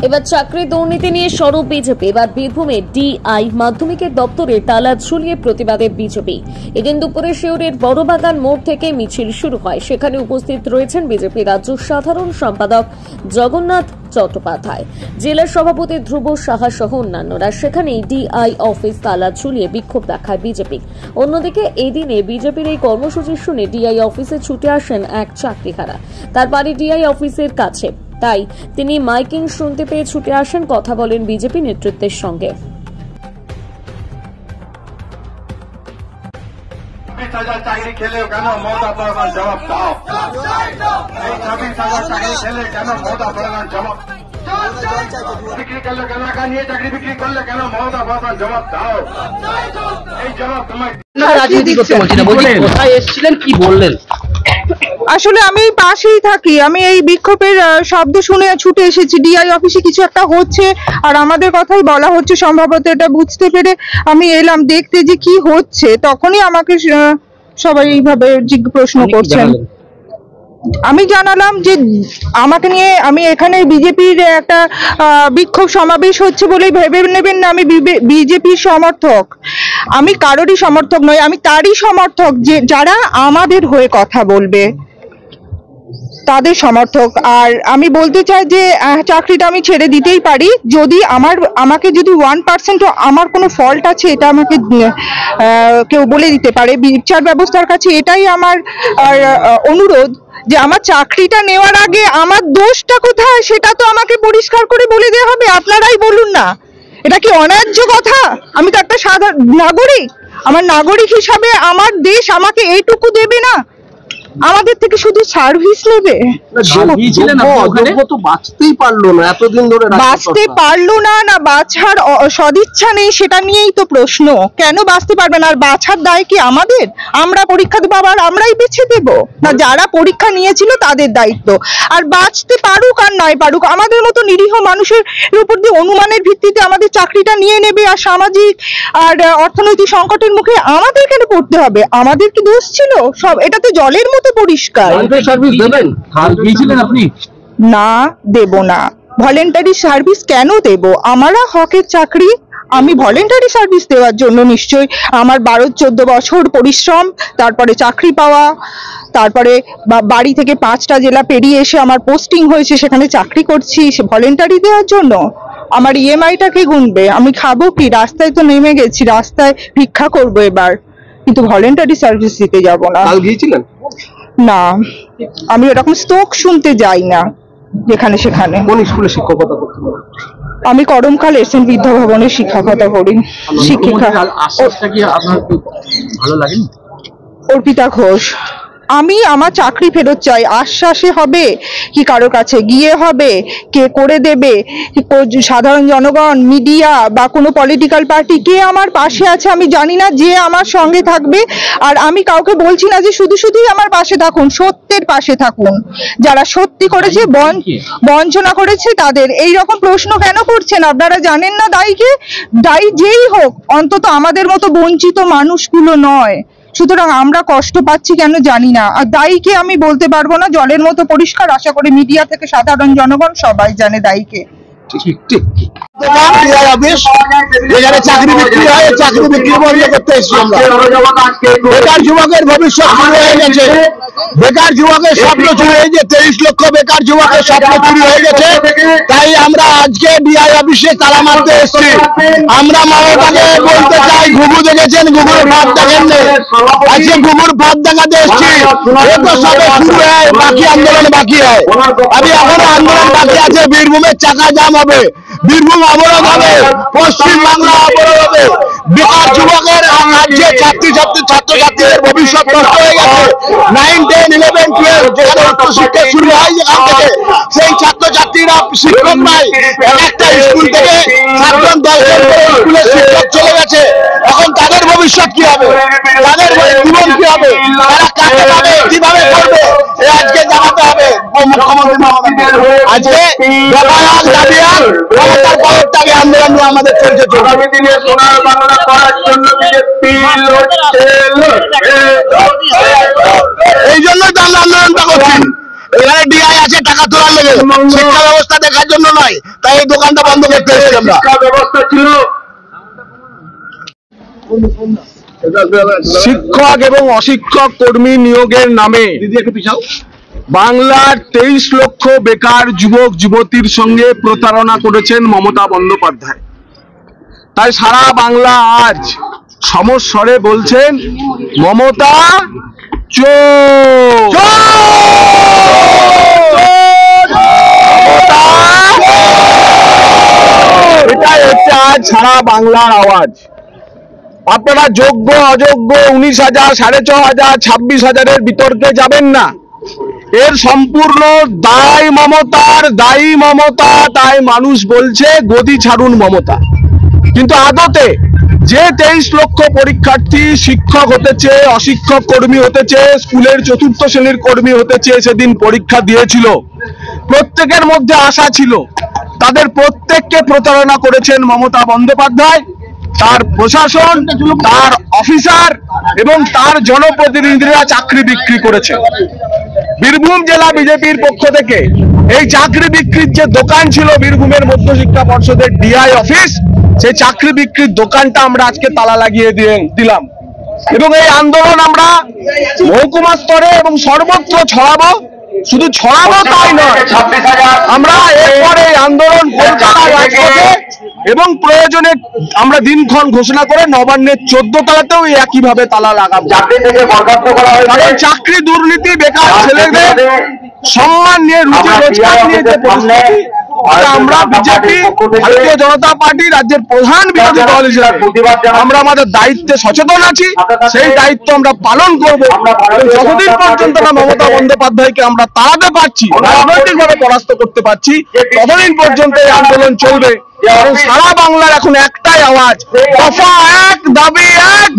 এবার চাকরি দুর্নীতি নিয়ে সরব বিজেপি। এবার বীরভূমে ডিআই মাধ্যমিকের দপ্তরে তালা ঝুলিয়ে প্রতিবাদে বিজেপি। এদিন দুপুরে শিউরের বড়বাগান মোড় থেকে মিছিল শুরু হয়। সেখানে উপস্থিত রয়েছেন বিজেপি রাজ্য সাধারণ সম্পাদক জগন্নাথ চট্টোপাধ্যায়, জেলা সভাপতি ধ্রুব সাহা সহ অন্যান্যরা। সেখানেই ডিআই অফিস তালা ঝুলিয়ে বিক্ষোভ দেখায় বিজেপি। অন্যদিকে এই দিনে বিজেপির এই কর্মসূচি শুনে ডিআই অফিসে ছুটে আসেন এক চাকরিহারা। তার বাড়ি ডিআই অফিসের কাছে, তাই তিনি মাইকিং শুনতে পেয়ে ছুটে আসেন, কথা বলেন বিজেপি নেতৃত্বের সঙ্গে। চাকরি খেলে কেন মমতা প্রধান জবাব দাও, 26,000 চাকরি খেলে কেন মমতা প্রধান জবাব, বিক্রি করলে কেন, নিয়ে চাকরি বিক্রি করলে কেন মমতা প্রধান জবাব দাও। এই জবাব তোমার রাজনীতি করতে বলছি না, বলছি কোথায় এসেছিলেন, কি বললেন? আসলে আমি পাশেই থাকি, আমি এই বিক্ষোভের শব্দ শুনে ছুটে এসেছি। ডিআই অফিসে কিছু একটা হচ্ছে আর আমাদের কথাই বলা হচ্ছে, সম্ভবত এটা বুঝতে পেরে আমি এলাম দেখতে যে কি হচ্ছে। তখনই আমাকে সবাই এইভাবে প্রশ্ন করছেন। আমি জানালাম যে আমাকে নিয়ে, আমি এখানে বিজেপির একটা বিক্ষোভ সমাবেশ হচ্ছে বলেই ভেবে নেবেন না আমি বিজেপির সমর্থক। আমি কারোরই সমর্থক নই, আমি তারই সমর্থক যে যারা আমাদের হয়ে কথা বলবে, তাদের সমর্থক। আর আমি বলতে চাই যে চাকরিটা আমি ছেড়ে দিতেই পারি যদি আমাকে যদি 1% আমার কোনো ফল্ট আছে এটা আমাকে কেউ বলে দিতে পারে। বিচার ব্যবস্থার কাছে এটাই আমার অনুরোধ যে আমার চাকরিটা নেওয়ার আগে আমার দোষটা কোথায় সেটা তো আমাকে পরিষ্কার করে বলে দেওয়া হবে। আপনারাই বলুন না, এটা কি অন্যায্য কথা? আমি তো একটা সাধারণ নাগরিক, আমার নাগরিক হিসাবে আমার দেশ আমাকে এইটুকু দেবে না? আমাদের থেকে শুধু সার্ভিস নেবে? বাঁচতেই পারলো না, এতদিন ধরে বাঁচতে পারলো না, না বাঁচার সদিচ্ছা নেই, সেটা নিয়েই তো প্রশ্ন। কেন বাঁচতে পারবে না? আর বাঁচার দায় কি আমাদের? আমরা পরীক্ষা দেবো আবার আমরাই বেছে দেব না? যারা পরীক্ষা নিয়েছিল তাদের দায়িত্ব। আর বাঁচতে পারুক আর নাই পারুক, আমাদের মতো নিরীহ মানুষের উপর দিয়ে অনুমানের ভিত্তিতে আমাদের চাকরিটা নিয়ে নেবে আর সামাজিক আর অর্থনৈতিক সংকটের মুখে আমাদের কেন পড়তে হবে? আমাদের কি দোষ ছিল? সব এটা তো জলের মতো পরিষ্কার। না, দেব না। ভলেন্টারি সার্ভিস কেন দেব? আমরা হকের চাকরি, আমি ভলেন্টারি সার্ভিস দেওয়ার জন্য নিশ্চয়ই আমার 12-14 বছর পরিশ্রম, তারপরে চাকরি পাওয়া, তারপরে বাড়ি থেকে 5টা জেলা পেরিয়ে এসে আমার পোস্টিং হয়েছে, সেখানে চাকরি করছি ভলেন্টারি দেওয়ার জন্য। আমার ইএমআইটা কে গুনবে? আমি খাবো কি? রাস্তায় তো নেমে গেছি, রাস্তায় ভিক্ষা করবো এবার, কিন্তু ভলেন্টারি সার্ভিস দিতে যাব না। না, আমি এরকম স্টোক শুনতে যাই না যেখানে সেখানে। কোন স্কুলে শিক্ষকতা করতে? আমি করমখাল এসএন বিদ্যা ভবনে শিক্ষকতা করি, শিক্ষিকা। ভালো লাগে অর্পিতা ঘোষ। আমি আমার চাকরি ফেরত চাই। আশ্বাসে হবে কি কারোর কাছে গিয়ে হবে? কে করে দেবে? সাধারণ জনগণ, মিডিয়া বা কোনো পলিটিক্যাল পার্টি কে আমার পাশে আছে আমি জানি না, যে আমার সঙ্গে থাকবে। আর আমি কাউকে বলছি না যে শুধু শুধুই আমার পাশে থাকুন, সত্যের পাশে থাকুন। যারা সত্যি করেছে, বঞ্চনা করেছে তাদের। এই রকম প্রশ্ন কেন করছেন? আপনারা জানেন না দায়ীকে? দায়ী যেই হোক, অন্তত আমাদের মতো বঞ্চিত মানুষগুলো নয়। সুতরাং আমরা কষ্ট পাচ্ছি কেন জানি না, আর দায়ীকে আমি বলতে পারবো না। জলের মতো পরিষ্কার, আশা করি মিডিয়া থেকে সাধারণ জনগণ সবাই জানে দায়ীকে। চাকরি বিক্রি হয়, চাকরি বিক্রি বন্ধ করতে এসেছি আমরা। বেকার যুবকের ভবিষ্যৎ চুরি হয়ে গেছে, বেকার যুবকের স্বপ্ন চুরি হয়ে গেছে, 23 লক্ষ বেকার যুবকের স্বপ্ন চুরি হয়ে গেছে। তাই আমরা আজকে ডিআই অফিসে তালা মারতে এসেছি। আমরা মমতাকে বলতে চাই, ঘুঘু দেখেছেন, ঘুঘুর ভাব দেখেন, আজকে ঘুঘুর ভাব দেখাতে এসেছি। তো সবে শুরু হয়, বাকি আন্দোলন বাকি হয়। আমি এখনো আন্দোলন বাকি আছে। বীরভূমের চাকা জাম হবে, বীরভূম অবরোধ হবে, পশ্চিম বাংলা অবরোধ হবে। বেকার যুবকের রাজ্যে ছাত্রছাত্রীদের ভবিষ্যৎ নষ্ট হয়ে গেছে। 9, 10, 11, 12 যেখানে উচ্চশিক্ষা শুরু হয় যেখান থেকে, সেই ছাত্রছাত্রীরা শিক্ষক নাই। একটা স্কুল থেকে 7-10 জন করে স্কুলের শিক্ষক চলে গেছে। এখন তাদের ভবিষ্যৎ কি হবে? তাদের জীবন কি হবে? তারা কাকে পাবে, কিভাবে করবে? আজকে জানাতে হবে মুখ্যমন্ত্রী মমতাকে। আজকে আন্দোলন আমাদের চলছে। এই জন্যই তো আমরা আন্দোলনটা করছি। এখানে ডিআই আছে টাকা তোলার লেগে, শিক্ষা ব্যবস্থা দেখার জন্য নয়। তাই এই দোকানটা বন্ধ করতে এসেছি আমরা। শিক্ষা ব্যবস্থা ছিল শিক্ষক এবং অশিক্ষক কর্মী নিয়োগের নামে বাংলার 23 লক্ষ বেকার যুবক যুবতীর সঙ্গে প্রতারণা করেছেন মমতা বন্দ্যোপাধ্যায়। তাই সারা বাংলা আজ সমস্বরে বলছেন মমতা চোর, এটাই হচ্ছে আজ সারা বাংলার আওয়াজ। আপনারা যোগ্য অযোগ্য 19,000, 6,500, 26,000-এর বিতর্কে যাবেন না। এর সম্পূর্ণ দায় মমতার, দায়ী মমতা। তাই মানুষ বলছে গদি ছাড়ুন মমতা। কিন্তু আদতে যে 23 লক্ষ পরীক্ষার্থী শিক্ষক হতেছে, অশিক্ষক কর্মী হতেছে, স্কুলের 4র্থ শ্রেণীর কর্মী হতেছে, সেদিন পরীক্ষা দিয়েছিল, প্রত্যেকের মধ্যে আশা ছিল। তাদের প্রত্যেককে প্রতারণা করেছেন মমতা বন্দ্যোপাধ্যায়, তার প্রশাসন, তার অফিসার এবং তার জনপ্রতিনিধিরা চাকরি বিক্রি করেছে। বীরভূম জেলা বিজেপির পক্ষ থেকে এই চাকরি বিক্রির যে দোকান ছিল বীরভূমের মধ্যশিক্ষা পর্ষদের ডিআই অফিস, সেই চাকরি বিক্রির দোকানটা আমরা আজকে তালা লাগিয়ে দিলাম এবং এই আন্দোলন আমরা মহকুমা স্তরে এবং সর্বত্র ছড়াবো। শুধু ছড়াবো তাই নয়, আমরা এরপরে এই আন্দোলন কলকাতার রাজপথে এবং প্রয়োজনে আমরা দিনক্ষণ ঘোষণা করে নবান্নের 14 তলাতেও একইভাবে তালা লাগাবো। কারণ চাকরি দুর্নীতি, বেকার ছেলেদের সম্মান নিয়ে, রুজি রোজগার নিয়ে যে পরিস্থিতি, আমরা বিজেপি, ভারতীয় জনতা পার্টি রাজ্যের প্রধান বিরোধী দল হিসেবে আমরা আমাদের দায়িত্বে সচেতন আছি। সেই দায়িত্ব আমরা পালন করব। যতদিন পর্যন্ত না মমতা বন্দ্যোপাধ্যায়কে আমরা তাড়াতে পারছি, রাজনৈতিকভাবে পরাস্ত করতে পারছি, ততদিন পর্যন্ত এই আন্দোলন চলবে। কারণ সারা বাংলার এখন একটাই আওয়াজ, দফা 1, দাবি 1।